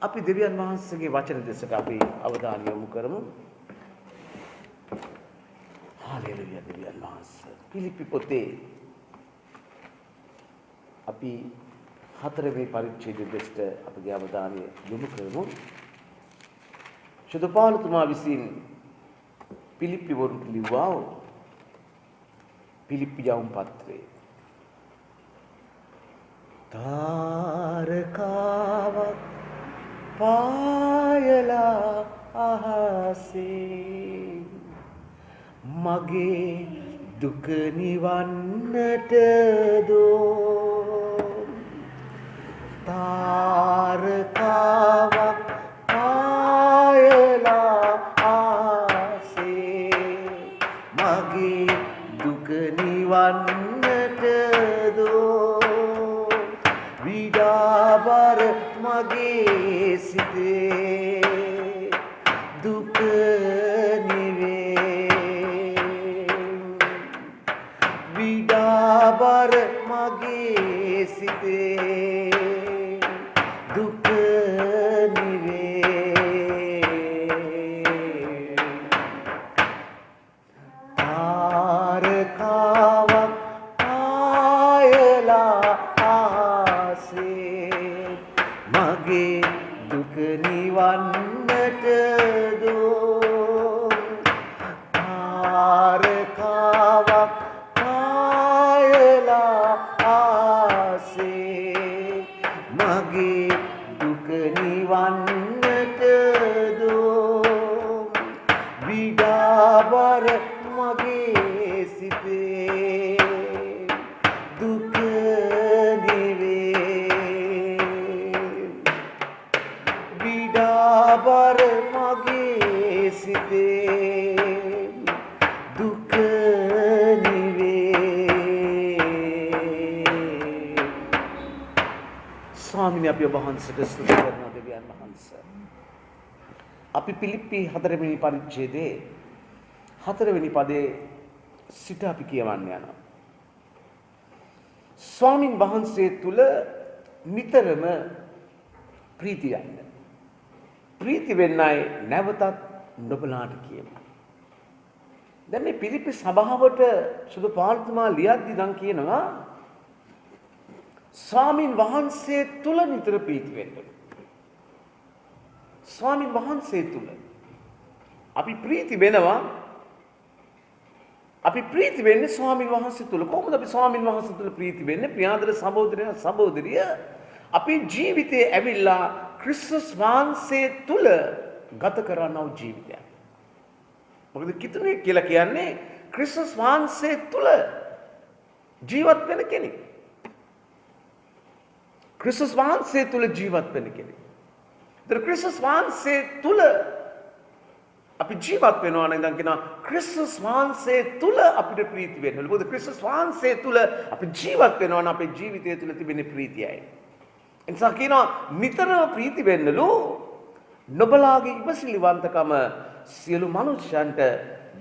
අපි දෙවියන් වහන්සේගේ වචන දෙසට අපි අවධානය යොමු කරමු. හාලෙලූයා දෙවියන් වහන්සේ. පිලිප්පි පොතේ අපි 4 වෙනි පරිච්ඡේදය දෙසට අපගේ අවධානය යොමු කරමු. ශුද්ධ පෞලතුමා විසින් පිලිප්පි වරුන්ට ලිව්වා පිලිප්පි යවුම් පත්‍රයේ තාරකාවක් පායලා අහසේ මගේ දුක නිවන්නට දෝ තාරකාවක් පායලා අහසේ මගේ දුක නිවන්නට දෝ විඩාබර මගේ සිතේ දුක නිවේ විඩාබර මගේ සිතේ දුක නිවේ තාරකාවක් පායලා මගේ දුක නිවන්නට දෝ තාරකාවක් පායලා ආසේ මගේ දුක නිවන්නට දෝ විඩාබර මගේ සිතේ දුක විඩාබර මගේ සිතේ දුක නිවේ. ස්වාමීනි අපි ඔබ වහන්සේට ස්තුති කරනවා දෙවියන් වහන්සේ. අපි පිලිප්පි 4 වෙනි පරිච්ඡේදයේ 4 වෙනි පදයේ සිට අපි කියවන්න යනවා. ස්වාමින් වහන්සේ තුල නිතරම ප්‍රීතියන්න. ප්‍රීති වෙන්නයි නැවතත් නොබලාට කියමු. දැන් මේ පිලිප්පි සභාවට සුදු පාල්තුමා ලියද්දි නම් කියනවා ස්වාමින් වහන්සේ තුල නිතර ප්‍රීති වෙන්න. ස්වාමින් වහන්සේ තුල අපි ප්‍රීති වෙනවා. අපි ප්‍රීති වෙන්නේ ස්වාමින් වහන්සේ තුල. කොහොමද අපි ස්වාමින් වහන්සේ තුල ප්‍රීති වෙන්නේ? ප්‍රියාදර සහෝදරයා සහෝදරිය අපේ ජීවිතේ ඇවිල්ලා ක්‍රිස්තුස් වහන්සේ තුල ගත කරනව ජීවිතයක්. මොකද කිතුනේ කියලා කියන්නේ ක්‍රිස්තුස් වහන්සේ තුල ජීවත් වෙන කෙනෙක්. ක්‍රිස්තුස් වහන්සේ තුල ජීවත් වෙන කෙනෙක්. ඒතර ක්‍රිස්තුස් වහන්සේ තුල අපි ජීවත් වෙනවා නම් කියනවා ක්‍රිස්තුස් වහන්සේ තුල අපිට ප්‍රීති වෙන්න. මොකද ක්‍රිස්තුස් වහන්සේ තුල අපි ජීවත් වෙනවා නම් අපේ ජීවිතය තුල තිබෙන ප්‍රීතියයි. එනිසා කියනවා නිතරම ප්‍රීති වෙන්නලු නොබලාගේ ඉවසිලිවන්තකම සියලු මනුෂ්‍යයන්ට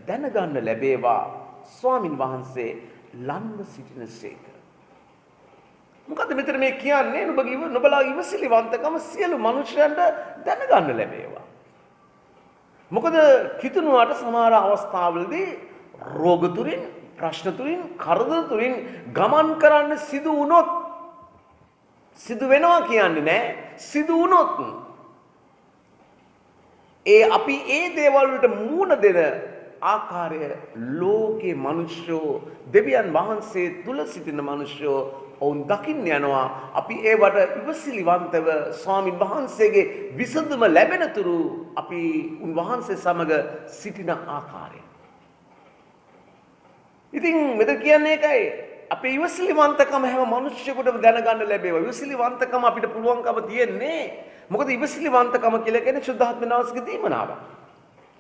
දැනගන්න ලැබේවා ස්වාමින් වහන්සේ ළඟ සිටිනසේක. මොකද මෙතන මේ කියන්නේ නොබලාගේ ඉවසිලිවන්තකම සියලු මනුෂ්‍යයන්ට දැනගන්න ලැබේවා. මොකද කිතුණුවාට සමහර අවස්ථාවලදී රෝග තුලින් ප්‍රශ්න තුලින් කරදර තුලින් ගමන් කරන්න සිදු වුණොත් සිදු වෙනවා කියන්නේ නැහැ සිදු වුණොත් අපි ඒ දේවල් වලට මුහුණ දෙන ආකාරය ලෝකේ මිනිස්සු දෙවියන් වහන්සේ තුල සිටින මිනිස්සු ඔවුන් දකින්න යනවා අපි ඒවට ඉවසිලිවන්තව ස්වාමින් වහන්සේගේ විසඳුම ලැබෙන තුරු අපි උන්වහන්සේ සමග සිටින ආකාරය. ඉතින් මෙතන කියන්නේ ඒකයි අපේ ඉවසිලිවන්තකම හැම මිනිස්සුෙකුටම දැනගන්න ලැබේවා. ඉවසිලිවන්තකම අපිට පුළුවන්කම තියෙන්නේ. මොකද ඉවසිලිවන්තකම කියලා කියන්නේ සුද්ධාත්මනාවස්ගේ දීමනාවක්.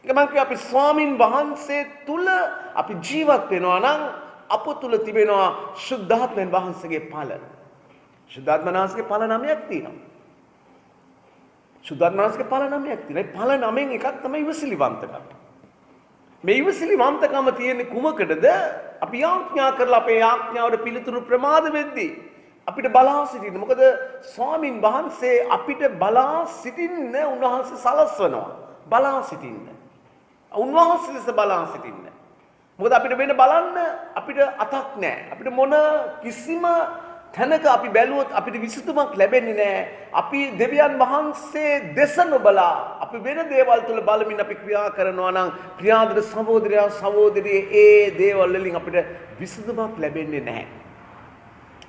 ඒක මම කිය අපි ස්වාමින් වහන්සේ තුල අපි ජීවත් වෙනවා නම් අප තුල තිබෙනවා සුද්ධාත්මයන් වහන්සේගේ ඵල. සුද්ධාත්මනාවස්ගේ ඵල 9ක් තියෙනවා. සුද්ධාත්මනාවස්ගේ ඵල 9ක් තියෙනවා. ඒ ඵල 9න් එකක් තමයි ඉවසිලිවන්තකම. මේ ඉවසිලිවන්තකම තියෙන්නේ කුමකටද? අපි යාඥා කරලා අපේ යාඥාවට පිළිතුරු ප්‍රමාද වෙද්දී අපිට බලා සිටින්න. මොකද ස්වාමින් වහන්සේ අපිට බලා සිටින්න උන්වහන්සේ සලස්වනවා. බලා සිටින්න. උන්වහන්සේ දෙස බලා සිටින්න. මොකද අපිට වෙන බලන්න අපිට අතක් නැහැ. අපිට මොන කිසිම තැනක අපි බැලුවොත් අපිට විසඳුමක් ලැබෙන්නේ නැහැ. අපි දෙවියන් වහන්සේ දෙස නොබලා අපි වෙන දේවල් තුල බලමින් අපි ක්‍රියා කරනවා නම් ප්‍රියාදර සහෝදරයා සහෝදරියේ ඒ දේවල් වලින් අපිට විසඳුමක් ලැබෙන්නේ නැහැ.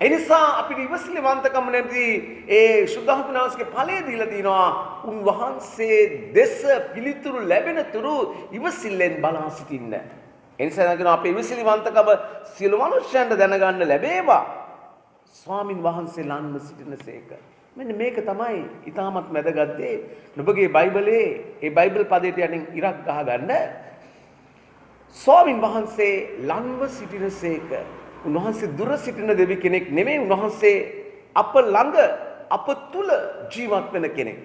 ඒ නිසා අපිට ඉවසිලිවන්තකම නැති ඒ සුද්ධාත්මනාස්ගේ ඵලය දීලා තිනවා. උන්වහන්සේ දෙස පිළිතුරු ලැබෙන තුරු ඉවසිල්ලෙන් බලා සිටින්න. ඒ නිසා කියනවා අපේ ඉවසිලිවන්තකම සියලු මනුෂ්‍යයන්ට දැනගන්න ලැබේවා. ස්වාමින් වහන්සේ ලන්ව සිටිනසේක. මෙන්න මේක තමයි ඊටමත් වැදගත් දේ. ඔබගේ බයිබලයේ ඒ බයිබල් පදයට යටින් ඉරක් ගහගන්න. ස්වාමින් වහන්සේ ලන්ව සිටිනසේක. උන්වහන්සේ දුර සිටින දෙවි කෙනෙක් නෙමෙයි. උන්වහන්සේ අප ළඟ අප තුල ජීවත් වෙන කෙනෙක්.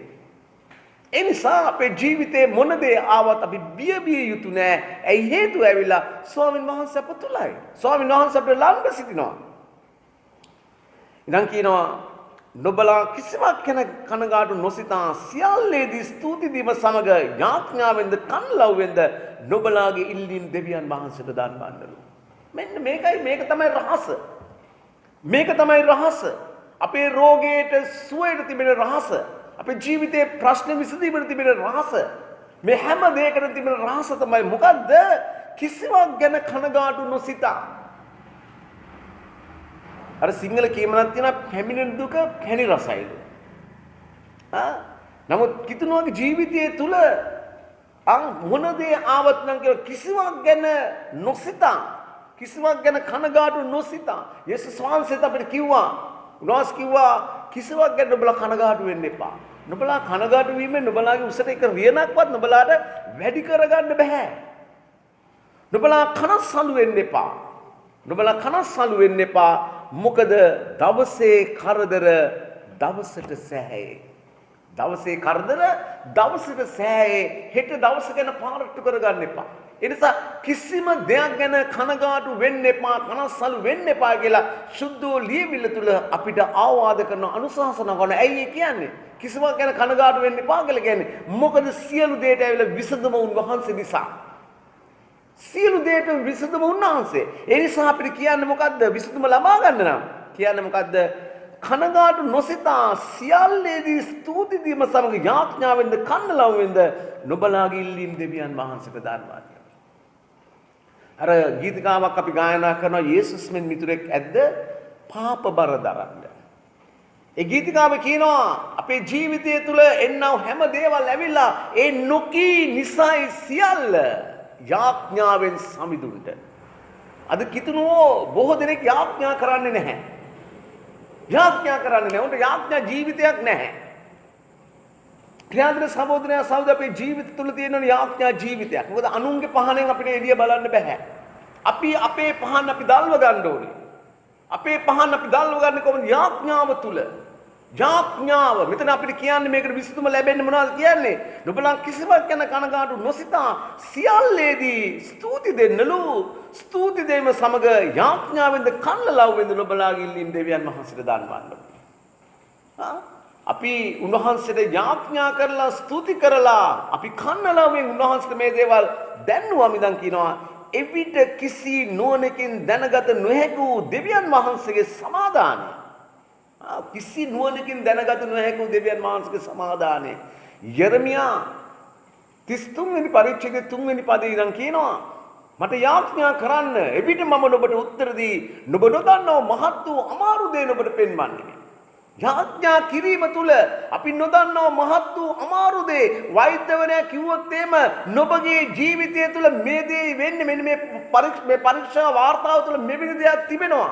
ඒ නිසා අපේ ජීවිතේ මොන දේ ආවත් අපි බිය යුතු නෑ. ඒ හේතුව ඇවිල්ලා ස්වාමින් වහන්සේ අප තුලයි. ස්වාමින් වහන්සේ අපේ ළඟ සිටිනවා. ඉතින් කියනවා නොබලා කිසිවක් ගැන කනගාටු නොසිතා සියල්ලේදී ස්තුති දීම සමග යාඥාවෙන්ද කන්ලව්වෙන්ද නොබලාගේ ඉල්ලීම් දෙවියන් වහන්සේට දාන වන්නලු. මෙන්න මේක තමයි රහස. මේක තමයි රහස. අපේ රෝගයට සුවයට තිබෙන රහස. අපේ ජීවිතයේ ප්‍රශ්න විසඳීමට තිබෙන රහස. මේ හැම දෙයකට තිබෙන රහස තමයි මොකද්ද? කිසිවක් ගැන කනගාටු නොසිතා. අර සිංහල කියමනක් තියෙනවා පැමිණෙන දුක පැණි රසයිලු. නමුත් කිතුණුවගේ ජීවිතයේ තුල මොන දේ ආවත් නම් කිසිවක් ගැන නොසිතා කිසිවක් ගැන කනගාටු නොසිතා යේසුස් වහන්සේත් අපිට කිව්වා. උන්වහන්සේ කිව්වා කිසිවක් ගැන නොබලා කනගාටු වෙන්න එපා. නොබලා කනගාටු වීමෙන් නොබලාගේ උසට එක රියනක්වත් නොබලාට වැඩි කරගන්න බෑ. නොබලා කනස්සලු වෙන්න එපා. නොබලා කනස්සලු වෙන්න එපා. මොකද දවසේ කරදර දවසට සෑහේ. දවසේ කරදර දවසට සෑහේ. හෙට දවස ගැන පාරට්ටු කරගන්න එපා. ඒ නිසා කිසිම දෙයක් ගැන කනගාටු වෙන්න එපා, කනස්සලු වෙන්න එපා කියලා සුද්ධෝ ලියවිල්ල තුල අපිට ආවාද කරන අනුශාසනා කරන. ඇයි කියන්නේ? කිසිවක් ගැන කනගාටු වෙන්න එපා කියලා කියන්නේ. මොකද සියලු දේට ඇවිල්ලා විසඳුම උන්වහන්සේ නිසා. සියලු දේට විසඳුම උන්වහන්සේ. ඒ නිසා අපිට කියන්නේ මොකද්ද? විසඳුම ලබා ගන්න නම් කියන්නේ මොකද්ද? කනගාටු නොසිතා සියල්ලේදී ස්තුති දීම සමග යාඥාවෙන්ද කන්නලව්වෙන්ද නොබලාගේ ඉල්ලීම් දෙවියන් වහන්සේට දානවා. අර ගීතිකාවක් අපි ගායනා කරනවා යේසුස් මෙන් මිතුරෙක් ඇද්ද පාප බර දරන්න. ඒ ගීතිකාව කියනවා අපේ ජීවිතය තුළ එන්නව හැම දේවල් ඇවිල්ලා ඒ නොකී නිසයි සියල්ල යාඥාවෙන් සමිඳුන්ට. අද කිතුණුවෝ බොහෝ දෙනෙක් යාඥා කරන්නේ නැහැ. යාඥා කරන්නේ නැහැ. උන්ට යාඥා ජීවිතයක් නැහැ. ක්‍රියාදර සහෝදරයා සහෝදර අපේ ජීවිත තුළ තියෙන යාඥා ජීවිතයක්. මොකද අනුන්ගේ පහනෙන් අපිට එළිය බලන්න බෑ. අපි අපේ පහන් අපි දල්ව ගන්න ඕනේ. අපේ පහන් අපි දල්ව ගන්න කොහොමද? යාඥාව තුළ. යාඥාව. මෙතන අපිට කියන්නේ මේකට විසඳුම ලැබෙන්නේ මොනවද කියන්නේ? නොබලා කිසිවක් ගැන කනගාටු නොසිතා සියල්ලේදී ස්තුති දෙන්නලු. ස්තුති දෙීම සමග යාඥාවෙන්ද කන්නලව්වෙන්ද නොබලාගේ ඉල්ලීම් දෙවියන් වහන්සේට දාන්න. අපි උන්වහන්සේට යාඥා කරලා ස්තුති කරලා අපි කන්නලව්වෙන් උන්වහන්සේට මේ දේවල් දැන්නුවා මිදන් කියනවා. එවිට කිසි නුවණකින් දැනගත නොහැකි වූ දෙවියන් වහන්සේගේ සමාදානය. කිසි නුවණකින් දැනගත නොහැකි වූ දෙවියන් වහන්සේගේ සමාදානය. යෙරමියා 33 වෙනි පරිච්ඡේදයේ 3 වෙනි පදේ ඉඳන් කියනවා මට යාඥා කරන්න එවිට මම ඔබට උත්තර දී ඔබ නොදන්නව මහත් වූ අමාරු දේ ඔබට පෙන්වන්නේ. යාඥා කිරීම තුල අපි නොදන්නව මහත් වූ අමාරු දේ වෛද්‍යවරයා කිව්වොත් එහෙම ඔබගේ ජීවිතය තුල මේ දේ වෙන්නේ මෙන්න මේ පරීක්ෂා වාර්තාව තුල මෙවැනි දෙයක් තිබෙනවා.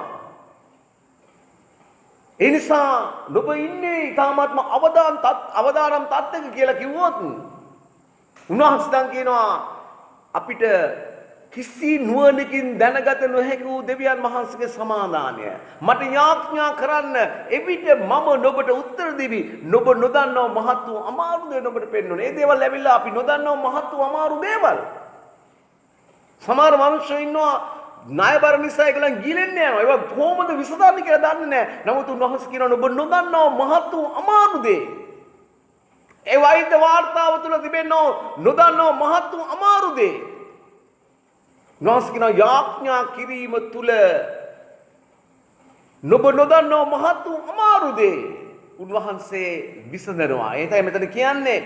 ඒ නිසා ඔබ ඉන්නේ ඊටාත්ම අවදානම් තත්ත්වයක කියලා කිව්වොත් උන්වහන්සේ දැන් කියනවා අපිට කිසි නුවණකින් දැනගත නොහැකි වූ දෙවියන් වහන්සේගේ සමාදානය මට යාඥා කරන්න එවිට මම ඔබට උත්තර දෙවි. ඔබ නොදන්නව මහත් වූ අමාරු දේ ඔබට පෙන්වන්නේ. මේ දේවල් ඇවිල්ලා අපි නොදන්නව මහත් වූ අමාරු දේවල්. සමහර මිනිස්සු ඉන්නවා ණයබර නිසා ඒගොල්ලන් ගිලෙන්නේ යනවා. ඒක කොහොමද විසඳන්නේ කියලා දන්නේ නැහැ. නමුත් උන්වහන්සේ කියනවා ඔබ නොදන්නා මහත් වූ අමාරු දේ. ඒ වෛද්‍ය වාර්තාව තුල තිබෙනවා නොදන්නා මහත් වූ අමාරු දේ. උන්වහන්සේ කියනවා යාඥා කිරීම තුල නොබ නොදන්නා මහත් වූ අමාරු දේ උන්වහන්සේ විසඳනවා. ඒ තමයි මෙතන කියන්නේ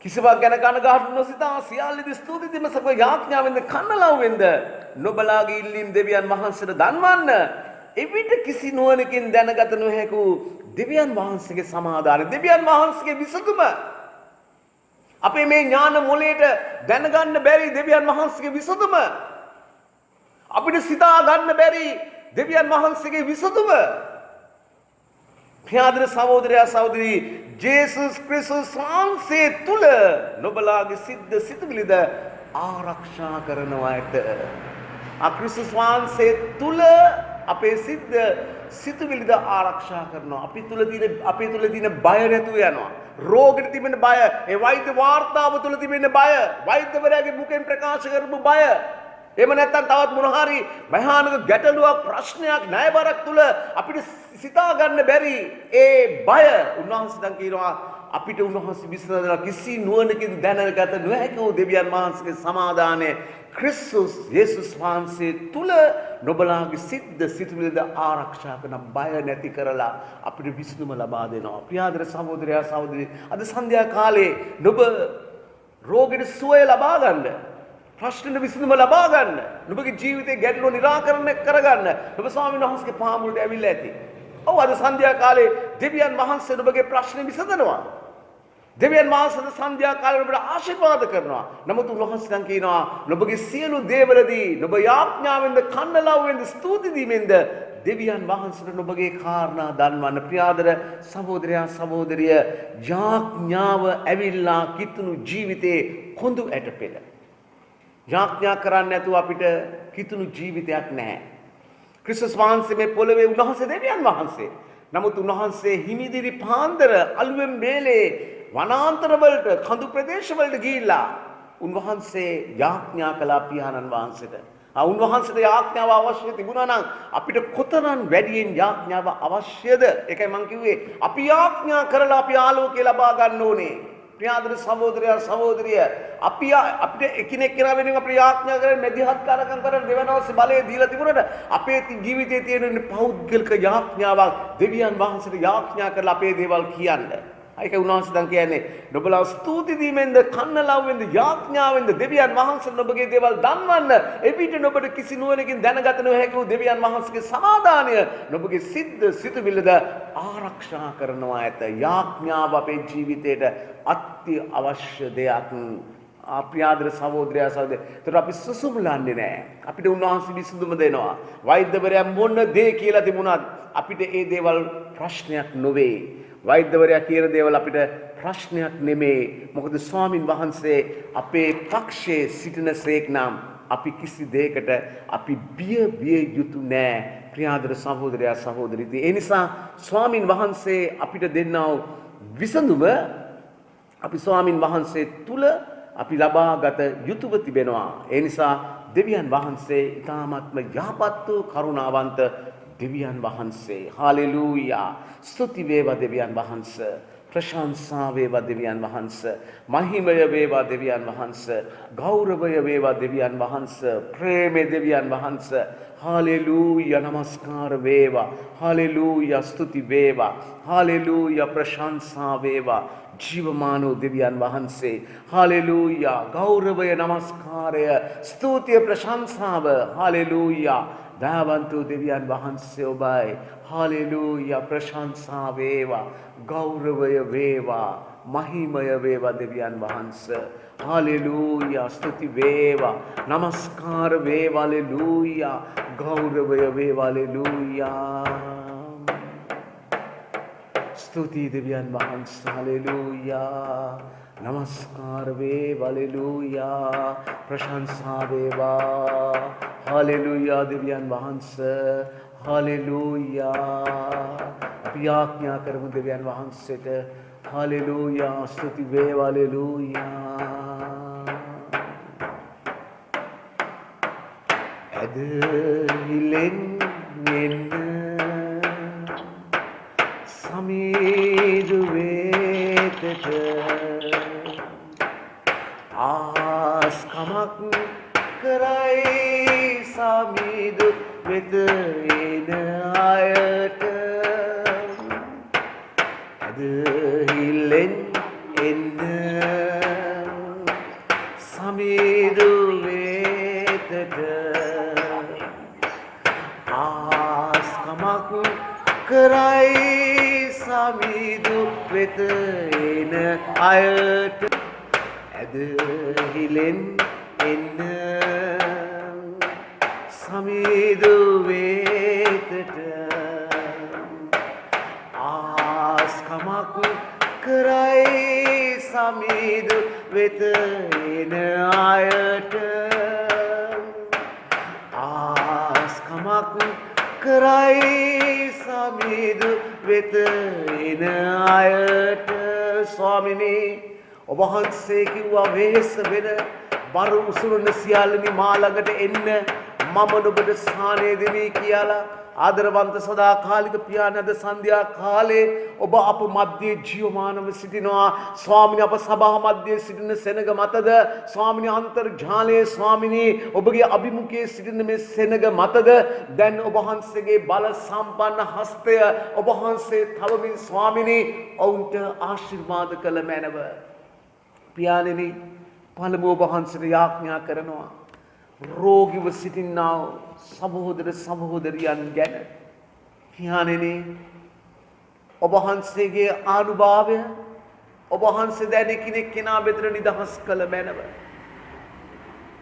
කිසිවක් ගැන කනගාටු නොසිතා සියල්ලදී ස්තුති දෙමසක යාඥාවෙන්ද කන්නලව්වෙන්ද නොබලාගේ ඉල්ලීම් දෙවියන් වහන්සේට දන්වන්න. එවිට කිසි නුවණකින් දැනගත නොහැකු දෙවියන් වහන්සේගේ සමාදානය, දෙවියන් වහන්සේගේ විසඳුම. අපේ මේ ඥාන මොලේට දැනගන්න බැරි දෙවියන් වහන්සේගේ විසඳුම. අපිට සිතා ගන්න බැරි දෙවියන් වහන්සේගේ විසඳුම. ප්‍රියාදර සහෝදරයා සහෝදරී, ජේසුස් ක්‍රිස්තුස් වහන්සේ තුල නොබලාගේ සිද්ද සිතුවිලිද ආරක්ෂා කරනවාට. ක්‍රිස්තුස් වහන්සේ තුල අපේ සිද්ද සිතුවිලිද ආරක්ෂා කරනවා. අපේ තුල තියෙන බය නැතුව යනවා. රෝගෙට තිබෙන බය, ඒ වෛද්‍ය වාර්තාව තුල තිබෙන බය, වෛද්‍යවරයාගේ මුඛෙන් ප්‍රකාශ කරපු බය, එහෙම නැත්නම් තවත් මොන හරි මහානක ගැටලුවක්, ප්‍රශ්නයක්, ණයබරක් තුල අපිට සිතා ගන්න බැරි ඒ බය උන්වහන්සේ දැන් කියනවා අපිට උන්වහන්සේ විශ්වාස කිසි නුවණකින් දැනගත නොහැකි දෙවියන් වහන්සේගේ සමාදානය ක්‍රිස්තුස් යේසුස් වහන්සේ තුල නොබලාගේ සිද්ද සිතුවිලිද ආරක්ෂා කරන බය නැති කරලා අපිට විසඳුම ලබා දෙනවා. ප්‍රියාදර සහෝදරයා සහෝදරී, අද සන්ධ්‍යා කාලේ නුඹ රෝගෙට සුවය ලබා ගන්න, ප්‍රශ්න විසඳුම ලබා ගන්න, නුඹගේ ජීවිතේ ගැටලුව निराකරණය කරගන්න නුඹ ස්වාමීන් වහන්සේගේ පාමුලට ඇවිල්ලා ඇති. ඔව්, අද සන්ධ්‍යා කාලේ දෙවියන් වහන්සේ නුඹගේ ප්‍රශ්න විසඳනවා. දෙවියන් වහන්සේ සන්ධ්‍යා කාලේ නුඹට ආශිර්වාද කරනවා. නමුත් උන්වහන්සේ දැන් කියනවා නුඹගේ සියලු දේවලදී නුඹ යාඥාවෙන්ද කන්නලව්වෙන්ද ස්තුති දීමෙන්ද දෙවියන් වහන්සේට නුඹගේ කාරණා දන්වන්න. ප්‍රියාදර සහෝදරයා සහෝදරිය, යාඥාව ඇවිල්ලා කිතුණු ජීවිතේ කොඳු ඇටපෙළ. යාඥා කරන්නේ නැතුව අපිට කිතුණු ජීවිතයක් නැහැ. ක්‍රිස්තුස් වහන්සේ මේ පොළවේ උන්වහන්සේ දෙවියන් වහන්සේ. නමුත් උන්වහන්සේ හිමිදිරි පාන්දර අලුවෙන් බේලේ වනාන්තර වලට, කඳු ප්‍රදේශ වලට ගිහිල්ලා උන්වහන්සේ යාඥා කළා පියාණන් වහන්සේට. උන්වහන්සේට යාඥාව අවශ්‍ය තිබුණා නම් අපිට කොතරම් වැඩියෙන් යාඥාව අවශ්‍යද? ඒකයි මම කිව්වේ අපි යාඥා කරලා අපි ආලෝකය ලබා ගන්න ඕනේ. ප්‍රියාදර සහෝදරයා සහෝදරිය, අපිට එකිනෙක කෙනා වෙනුවෙන් අපිට යාඥා කරගෙන මෙදිහත්කාරකම් කරන දෙවනවසේ බලය දීලා තිබුණාට අපේ ජීවිතයේ තියෙන පෞද්ගලික යාඥාවක් දෙවියන් වහන්සේට යාඥා කරලා අපේ දේවල් කියන්න. ඒක උන්වහන්සේ දැන් කියන්නේ නුඹලා ස්තුති දීමෙන්ද කන්නලව්වෙන්ද යාඥාවෙන්ද දෙවියන් වහන්සේට නුඹගේ දේවල් දන්වන්න. එවිට නුඹට කිසි නුවණකින් දැනගත නොහැකි වූ දෙවියන් වහන්සේගේ සමාදානය නුඹගේ සිද්ද සිතුවිල්ලද ආරක්ෂා කරනවා ඇත. යාඥාව අපේ ජීවිතයට අති අවශ්‍ය දෙයක්. ප්‍රියාදර සහෝදරයා සහෝදරිය, ඒතර අපි සුසුමුලන්නේ නැහැ. අපිට උන්වහන්සේ විසඳුම දෙනවා. වෛද්‍යවරයා මොන දේ කියලා තිබුණත් අපිට ඒ දේවල් ප්‍රශ්නයක් නොවේ. වෛද්‍යවරයා කියන දේවල් අපිට ප්‍රශ්නයක් නෙමේ. මොකද ස්වාමින් වහන්සේ අපේ පක්ෂයේ සිටිනසේක් නම් අපි කිසි දෙයකට අපි බිය විය යුතු නෑ. ප්‍රියාදර සහෝදරයා සහෝදරිය, ඒ නිසා ස්වාමින් වහන්සේ අපිට දෙන්නා විසඳුම අපි ස්වාමින් වහන්සේ තුල අපි ලබාගත යුතුව තිබෙනවා. ඒ නිසා දෙවියන් වහන්සේ ඊ타ත්ම යහපත් වූ කරුණාවන්ත දෙවියන් වහන්සේ. හාලෙලූයා. ස්තුති වේවා දෙවියන් වහන්සේ. ප්‍රශංසා වේවා දෙවියන් වහන්සේ. මහිමය වේවා දෙවියන් වහන්සේ. ගෞරවය වේවා දෙවියන් වහන්සේ. ප්‍රේමේ දෙවියන් වහන්සේ. හාලෙලූයා. නමස්කාර වේවා. හාලෙලූයා. ස්තුති වේවා. හාලෙලූයා. ප්‍රශංසා වේවා ජීවමාන දෙවියන් වහන්සේ. හාලෙලූයා. ගෞරවය, නමස්කාරය, ස්තුතිය, ප්‍රශංසාව. හාලෙලූයා. දයාවන්ත දෙවියන් වහන්සේ ඔබයි. හාලෙලූයා. ප්‍රශංසා වේවා, ගෞරවය වේවා, මහිමය වේවා දෙවියන් වහන්සේ. හාලෙලූයා. ස්තුති වේවා, නමස්කාර වේවා. හාලෙලූයා. ගෞරවය වේවා. හාලෙලූයා. ස්තුති දෙවියන් වහන්සේ. හාලෙලූයා. නමස්කාර වේවා. හාලෙලූයා. ප්‍රශංසා වේවා. හාලෙලූයා දෙවියන් වහන්සේ. හාලෙලූයා. අපි යාඥා කරමු දෙවියන් වහන්සේට. හාලෙලූයා. ස්තුති වේවා. හාලෙලූයා. ඇදහිලෙන් එන්න සමීදු වේතට ආස්කමක් කරයි සමීදු වෙත එන අයට ඇදහිලෙන් එන්න සමීදු වේතට ආස්කමක් කරයි සමීදු වෙත එන අයට ඇදහිලෙන් එන්න සමීදු වේතට ආස්කමක් කරයි සමීදු වෙත එන අයට ආස්කමක් කරයි සමීදු වෙත එන අයට ස්වාමිනී ඔබ වහන්සේ කිව්වා වෙහෙස වෙන බර උසුරුන සියල්ලනි මා ළඟට එන්න මම ඔබට ස්ථානය දෙමි කියලා ආදරවන්ත සදාකාලික පියාණන් අද සන්ධ්‍යා කාලේ ඔබ අප මැද්දේ ජීවමානව සිටිනවා ස්වාමිනී අප සභා මැද්දේ සිටින සෙනග මතද ස්වාමිනී අන්තර්ජාලයේ ස්වාමිනී ඔබගේ අභිමුඛයේ සිටින මේ සෙනග මතද දැන් ඔබ වහන්සේගේ බල සම්පන්න හස්තය ඔබ වහන්සේ තවමින් ස්වාමිනී ඔවුන්ට ආශිර්වාද කළ මැනව පියාණෙනි පළමුව ඔබ වහන්සේට යාඥා කරනවා රෝගීව සිටින්නා සහෝදර සහෝදරියන් ගැන පියාණෙනි ඔබ වහන්සේගේ ආනුභාවය ඔබ වහන්සේ දැන කෙනෙක් කෙනා වෙතට නිදහස් කළ මැනව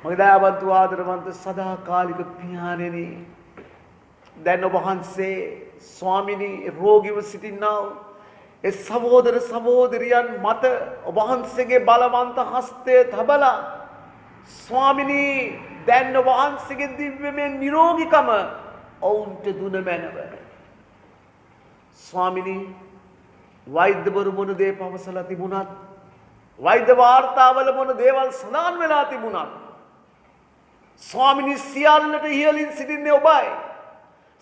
මගේ දයාවන්ත ආදරවන්ත සදාකාලික පියාණෙනි දැන් ඔබ වහන්සේ ස්වාමිනී රෝගීව සිටින්නා ඒ සහෝදර සහෝදරියන් මත ඔබ වහන්සේගේ බලවන්ත හස්තය තබලා ස්වාමිනී දැන් ඔබ වහන්සේගේ දිව්‍යමය නිරෝගීකම ඔවුන්ට දුන මැනව ස්වාමිනී වෛද්‍යවරු මොන දේ පවසලා තිබුණත් වෛද්‍ය වාර්තාවල මොන දේවල් සඳහන් වෙලා තිබුණත් ස්වාමිනී සියල්ලට ඉහළින් සිටින්නේ ඔබයි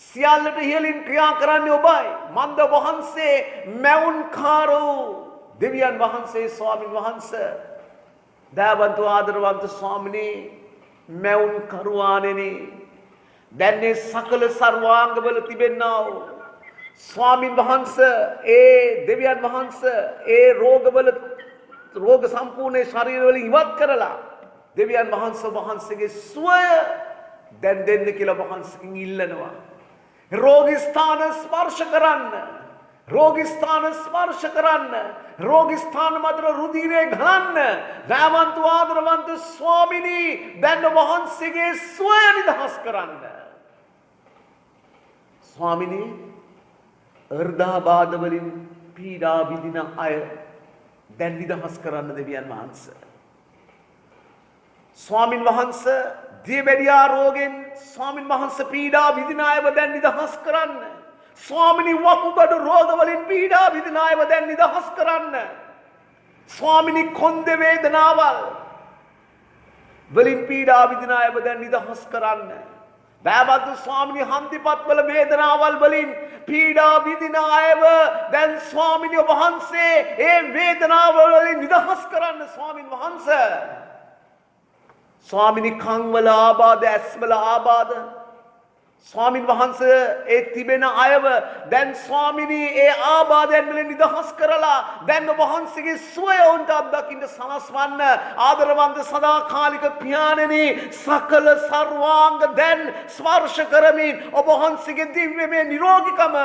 සියල්ලට ඉහළින් ක්‍රියා කරන්නේ ඔබයි මන්ද වහන්සේ මැවුන්කාරෝ දෙවියන් වහන්සේ ස්වාමින් වහන්සේ දයාවන්ත ආදරවන්ත ස්වාමිනී මැවුන් කරුවාණෙනි දැන් මේ සකල සර්වාංගවල තිබෙනා වූ ස්වාමින් වහන්සේ ඒ දෙවියන් වහන්සේ ඒ රෝග සම්පූර්ණ ශරීරවල ඉවත් කරලා දෙවියන් වහන්සේගේ සුවය දැන් දෙන්න කියලා වහන්සේකින් ඉල්ලනවා රෝගී ස්ථාන ස්පර්ශ කරන්න රෝගී ස්ථාන ස්පර්ශ කරන්න රෝගී ස්ථාන මත රුධිරය ගලන්න දයාවන්ත ආදරවන්ත ස්වාමිනී දැන් වහන්සේගේ සුවය නිදහස් කරන්න ස්වාමිනී අර්ධාබාධ වලින් පීඩා විඳින අය දැන් නිදහස් කරන්න දෙවියන් වහන්සේ ස්වාමින් වහන්සේ දියබැඩියා රෝගෙන් ස්වාමින් වහන්සේ පීඩා විඳින අයව දැන් නිදහස් කරන්න ස්වාමිනී වකුගඩු රෝග වලින් පීඩා විඳින අයව දැන් නිදහස් කරන්න ස්වාමිනී කොන්ද වේදනාවල් වලින් පීඩා විඳින අයව දැන් නිදහස් කරන්න දයාවන්ත ස්වාමිනී හන්දිපත්වල වේදනාවල් වලින් පීඩා විඳින අයව දැන් ස්වාමිනී වහන්සේ ඒ වේදනාව වලින් නිදහස් කරන්න ස්වාමින් වහන්සේ ස්වාමිනී කන්වල ආබාධ ඇස්වල ආබාධ ස්වාමින් වහන්සේ ඒ තිබෙන අයව දැන් ස්වාමිනී ඒ ආබාධයන් වලින් නිදහස් කරලා දැන් වහන්සේගේ සුවය උන්ට අත්දකින්න සලස්වන්න ආදරවන්ත සදාකාලික පියාණෙනි සකල සර්වාංග දැන් ස්පර්ශ කරමින් ඔබ වහන්සේගේ දිව්‍යමය නිරෝගීකම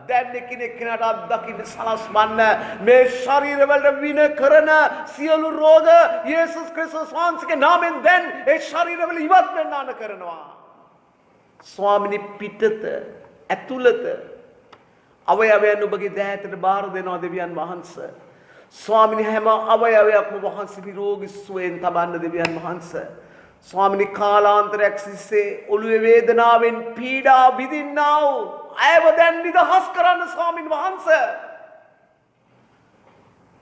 දැන් කෙනෙක් කෙනාට අත්දකින්න සලස්වන්න මේ ශරීරවලට වින කරන සියලු රෝග යේසුස් ක්‍රිස්තුස් වහන්සේගේ නාමයෙන් දැන් ඒ ශරීරවල ඉවත් වෙන්න කරනවා ස්වාමිනී පිටත ඇතුළත අවයවයන් ඔබගේ දෑතට බාර දෙනවා දෙවියන් වහන්සේ ස්වාමිනී හැම අවයවයක්ම වහන්සේ නිරෝගී සුවයෙන් තබන්න දෙවියන් වහන්සේ ස්වාමිනී කාලාන්තරයක් සිස්සේ ඔළුවේ වේදනාවෙන් පීඩා විඳින්නා වූ අයව දැන් නිදහස් කරන්න ස්වාමින් වහන්සේ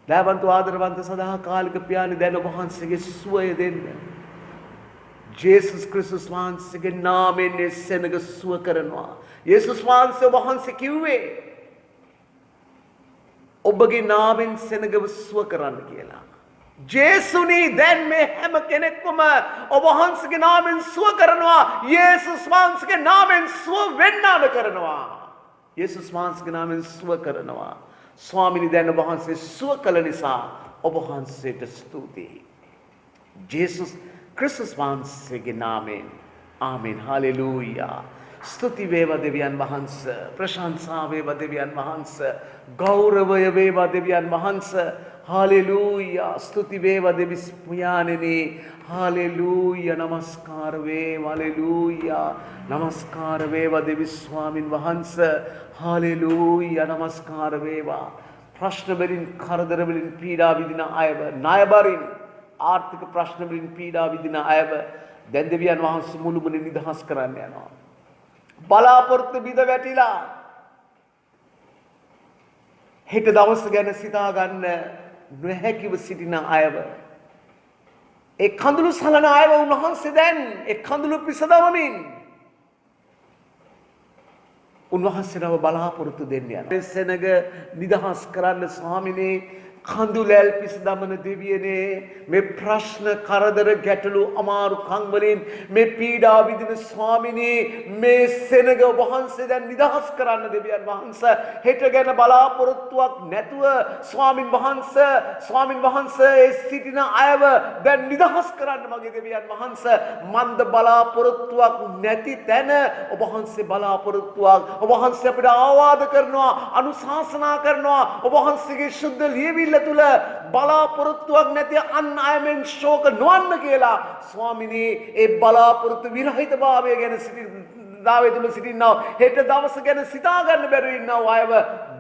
දයාවන්ත ආදරවන්ත සදාකාලික පියාණන් දැන් ඔබ වහන්සේගේ සුවය දෙන්න ජේසුස් ක්‍රිස්තුස් වහන්සේගේ නාමයෙන් ඒ සෙනඟ සුව කරනවා. යේසුස් වහන්සේ වහන්සේ කිව්වේ ඔබගේ නාමයෙන් සෙනඟව සුව කරන්න කියලා. ජේසුනි දැන් මේ හැම කෙනෙක්ම ඔබ වහන්සේගේ නාමයෙන් සුව කරනවා. යේසුස් වහන්සේගේ නාමයෙන් සුව වෙන්නාම කරනවා. යේසුස් වහන්සේගේ නාමයෙන් සුව කරනවා. ස්වාමිනී දැන් ඔබ වහන්සේ සුව කළ නිසා ඔබ වහන්සේට ස්තුතියි. ජේසුස් ක්‍රිස්තුස් වහන්සේගේ නාමයෙන් ආමෙන්. හලෙලූයා. ස්තුති වේවා දෙවියන් වහන්සේ. ප්‍රශංසා වේවා දෙවියන් වහන්සේ. ගෞරවය වේවා දෙවියන් වහන්සේ. හලෙලූයා. ස්තුති වේවා දෙවිස් පුයාණෙනි. හලෙලූයා. නමස්කාර වේවා. හලෙලූයා. නමස්කාර වේවා දෙවිස් ස්වාමින් වහන්සේ. හලෙලූයා. නමස්කාර වේවා. ප්‍රශ්න වලින් කරදර වලින් පීඩා විඳින අයව ණයබරින් ආර්ථික ප්‍රශ්න වලින් පීඩා විඳින අයව දැන් දෙවියන් වහන්සේ මුළුමනින් නිදහස් කරන්න යනවා. බලාපොරොත්තු බිඳ වැටිලා හෙට දවස ගැන සිතා ගන්න නොහැකිව සිටින අයව ඒ කඳුළු සලන අයව උන්වහන්සේ දැන් ඒ කඳුළු පිසදවමින් උන්වහන්සේව බලාපොරොත්තු දෙන්න යනවා. සෙනඟ නිදහස් කරන්න ස්වාමිනේ කඳුලැල් පිස දමන දෙවියනේ මේ ප්‍රශ්න කරදර ගැටලු අමාරු කම් වලින් මේ පීඩා විඳින ස්වාමිනේ මේ සෙනඟ වහන්සේ දැන් නිදහස් කරන්න දෙවියන් වහන්සේ හෙට ගැන බලාපොරොත්තුවක් නැතුව ස්වාමින් වහන්සේ ඒ සිටින අයව දැන් නිදහස් කරන්න මගේ දෙවියන් වහන්සේ මන්ද බලාපොරොත්තුවක් නැති තැන ඔබ වහන්සේ බලාපොරොත්තුවක් ඔබ වහන්සේ අපිට ආවාද කරනවා අනුශාසනා කරනවා ඔබ වහන්සේගේ ශුද්ධ ලියවිල්ල තුල බලාපොරොත්තුවක් නැති අන් අයමෙන් ශෝක නොවන්න කියලා ස්වාමිනේ ඒ බලාපොරොත්තු විරහිතභාවය ගැන දාවේ තුල සිටිනවා හෙට දවස ගැන සිතා ගන්න බැරුව ඉන්නවා අයව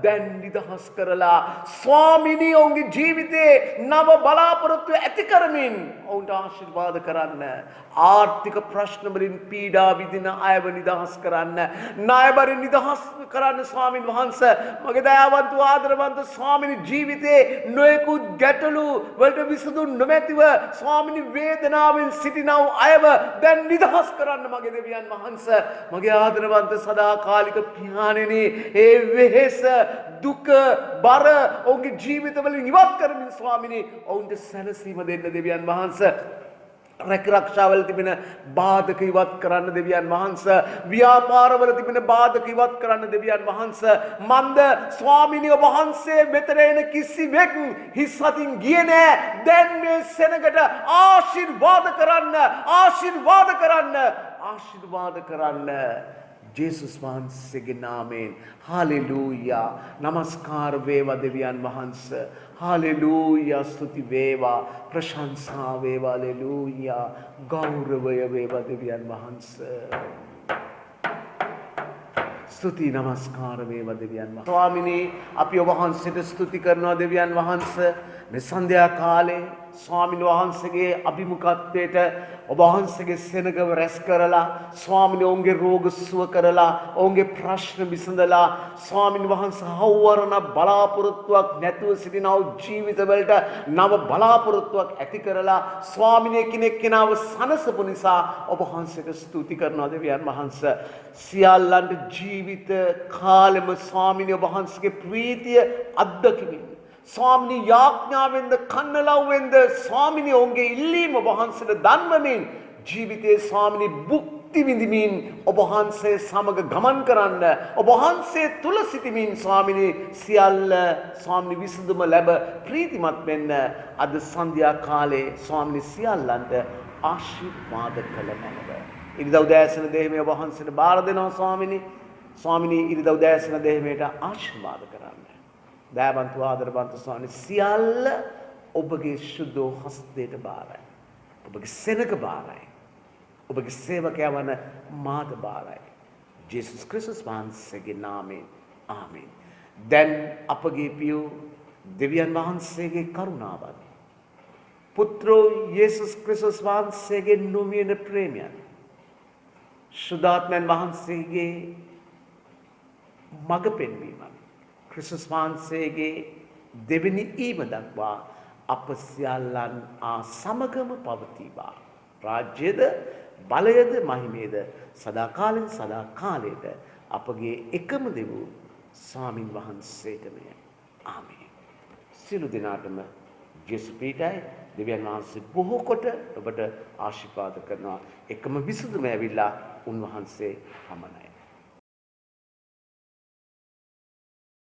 දැන් නිදහස් කරලා ස්වාමිනේ ඔවුන්ගේ ජීවිතේ නව බලාපොරොත්තු ඇති කරමින් ඔවුන්ට ආශිර්වාද කරන්න ආර්ථික ප්‍රශ්න වලින් පීඩා විඳින අයව නිදහස් කරන්න ණයබරින් නිදහස් කරන්න ස්වාමින් වහන්සේ මගේ දයාවන්ත ආදරවන්ත ස්වාමිනේ ජීවිතේ නොයෙකුත් ගැටලු වලට විසඳුම් නොමැතිව ස්වාමිනේ වේදනාවෙන් සිටිනව අයව දැන් නිදහස් කරන්න මගේ දෙවියන් වහන්සේ මගේ ආදරවන්ත සදාකාලික පියාණෙනි ඒ වෙහෙස දුක බර ඔවුන්ගේ ජීවිතවලින් ඉවත් කරමින් ස්වාමිනේ ඔවුන්ට සැනසීම දෙන්න දෙවියන් වහන්සේ රැකරක්ෂාවල තිබෙන බාධක ඉවත් කරන්න දෙවියන් වහන්සේ ව්‍යාපාරවල තිබෙන බාධක ඉවත් කරන්න දෙවියන් වහන්සේ මන්ද ස්වාමිනිය වහන්සේ මෙතන එන කිසිවෙක් හිස් අතින් ගියේ නෑ දැන් මේ සෙනඟට ආශිර්වාද කරන්න ජේසුස් වහන්සේගේ නාමයෙන් හලෙලූයා නමස්කාර වේවා දෙවියන් වහන්සේ හලෙලූයා ස්තුති වේවා ප්‍රශංසා වේවා හලෙලූයා ගෞරවය වේවා දෙවියන් වහන්සේ ස්තුති නමස්කාර වේවා දෙවියන් වහන්සේ ස්වාමිනේ අපි ඔබ වහන්සේට ස්තුති කරනවා දෙවියන් වහන්සේ මේ සන්ධ්‍යා කාලේ ස්වාමීන් වහන්සේගේ අභිමුඛත්වයට ඔබ වහන්සේගේ සෙනඟව රැස් කරලා ස්වාමීන් ඔවුන්ගේ රෝග සුව කරලා ඔවුන්ගේ ප්‍රශ්න විසඳලා ස්වාමීන් වහන්සේ හවුවරණ බලාපොරොත්තුවක් නැතුව සිටින ජීවිතවලට නව බලාපොරොත්තුවක් ඇති කරලා ස්වාමීන් කෙනෙක්ව සනසපු නිසා ඔබ වහන්සේට ස්තුති කරනවා දෙවියන් වහන්සේ සියල්ලන්ට ජීවිත කාලෙම ස්වාමීන් වහන්සේගේ ප්‍රීතිය අත්දකිමින් ස්වාමිනී යාඥාවෙන්ද කන්නලව්වෙන්ද ස්වාමිනී ඔවුන්ගේ ඉල්ලීම ඔබ වහන්සේට දන්වමින් ජීවිතයේ ස්වාමිනී භුක්ති විඳිමින් ඔබ වහන්සේ සමග ගමන් කරන්න ඔබ වහන්සේ තුල සිටමින් ස්වාමිනී සියල්ල ස්වාමිනී විසඳුම ලැබ ප්‍රීතිමත් වෙන්න අද සන්ධ්‍යා කාලේ ස්වාමිනී සියල්ලන්ට ආශිර්වාද කළ මැනව ඉරිදා උදෑසන දෙහිමේ ඔබ වහන්සේට බාර දෙනවා ස්වාමිනී ඉරිදා උදෑසන දෙහිමේට ආශිර්වාද කරන්න දයාවන්ත ආදරවන්ත ස්වාමීනි සියල්ල ඔබගේ ශුද්ධ හස්තයට බාරයි. ඔබගේ සෙනඟ බාරයි. ඔබගේ සේවකයා වන මාද බාරයි. ජේසුස් ක්‍රිස්තුස් වහන්සේගේ නාමයෙන් ආමෙන්. දැන් අපගේ පියු දෙවියන් වහන්සේගේ කරුණාවත් පුත්‍රෝ යේසුස් ක්‍රිස්තුස් වහන්සේගේ නොමියෙන ප්‍රේමයන් ශුද්ධාත්මයන් වහන්සේගේ මඟ පෙන්වීමත් ක්‍රිස්තුස් වහන්සේගේ දෙවෙනි ඊම දක්වා අප සියල්ලන් සමගම පවතිවා. රාජ්‍යද බලයද මහිමේද සදාකාලෙන් සදාකාලයට අපගේ එකම දෙවූ ස්වාමින් වහන්සේටමය. ආමේන්. සියලු දෙනාටම ජේසු පීඨයි දෙවියන් වහන්සේ බොහෝ කොට ඔබට ආශිර්වාද කරනවා. එකම විසඳුම ඇවිල්ලා උන්වහන්සේ පමණයි.